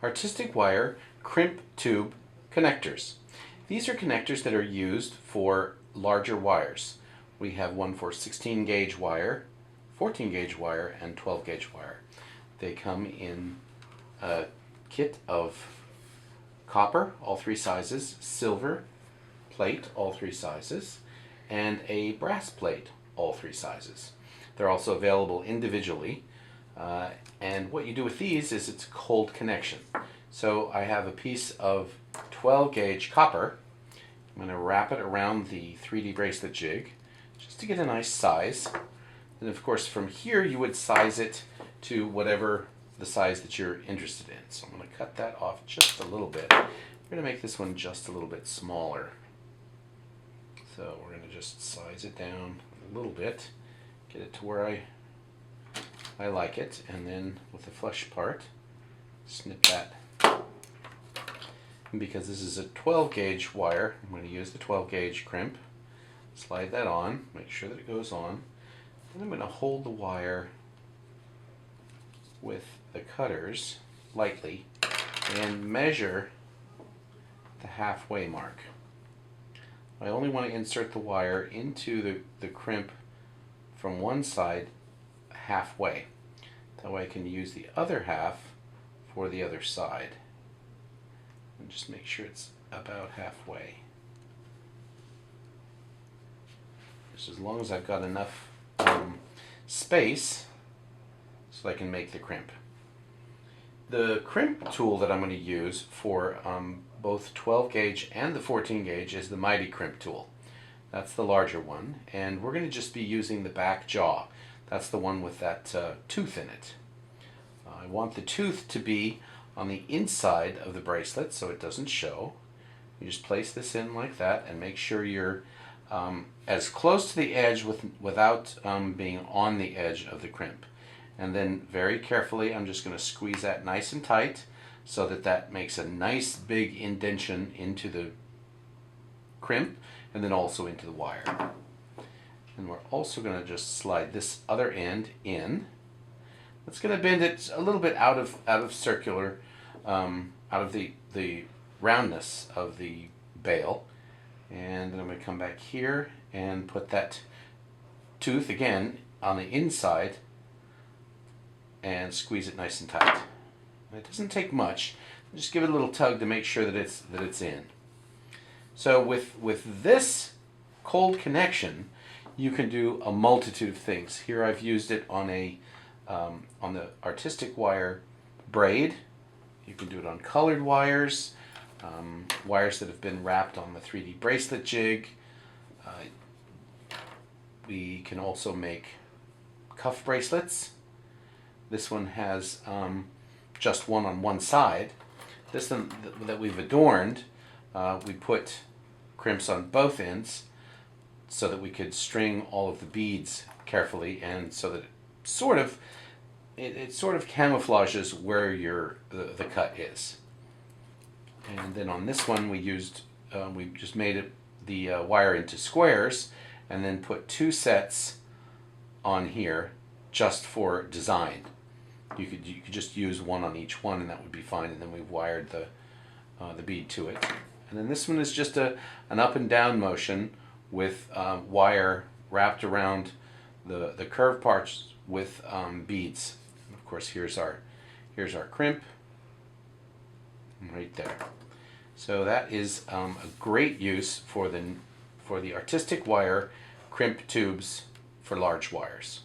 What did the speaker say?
artistic wire crimp tube connectors. These are connectors that are used for larger wires. We have one for 16 gauge wire, 14 gauge wire, and 12 gauge wire. They come in a kit of copper, all three sizes, silver plate, all three sizes, and a brass plate, all three sizes. They're also available individually. And what you do with these is it's a cold connection. So I have a piece of 12 gauge copper. I'm going to wrap it around the 3D bracelet jig just to get a nice size. And of course from here you would size it to whatever the size that you're interested in. So I'm going to cut that off just a little bit. We're going to make this one just a little bit smaller. So we're going to just size it down a little bit, get it to where I like it, and then with the flush part, snip that. And because this is a 12 gauge wire, I'm going to use the 12 gauge crimp. Slide that on, make sure that it goes on. And I'm going to hold the wire with the cutters lightly and measure the halfway mark. I only want to insert the wire into the crimp from one side halfway. That way I can use the other half for the other side. And just make sure it's about halfway. Just as long as I've got enough space so I can make the crimp. The crimp tool that I'm going to use for both 12 gauge and the 14 gauge is the Mighty Crimp tool. That's the larger one, and we're going to just be using the back jaw. That's the one with that tooth in it. I want the tooth to be on the inside of the bracelet so it doesn't show. You just place this in like that and make sure you're as close to the edge without being on the edge of the crimp. And then very carefully I'm just going to squeeze that nice and tight so that that makes a nice big indentation into the crimp and then also into the wire. And we're also going to just slide this other end in. It's going to bend it a little bit out of circular, out of the roundness of the bail. And then I'm going to come back here and put that tooth again on the inside and squeeze it nice and tight. And it doesn't take much. Just give it a little tug to make sure that it's in. So with this cold connection, you can do a multitude of things. Here I've used it on the artistic wire braid. You can do it on colored wires, wires that have been wrapped on the 3D bracelet jig. We can also make cuff bracelets. This one has just one on one side. This one that we've adorned, we put crimps on both ends so that we could string all of the beads carefully, and so that it sort of camouflages where the cut is. And then on this one we just made the wire into squares and then put two sets on here just for design. You could just use one on each one and that would be fine, and then we've wired the bead to it. And then this one is just an up and down motion with wire wrapped around the curved parts with beads. And of course here's our crimp right there. So that is a great use for the artistic wire crimp tubes for large wires.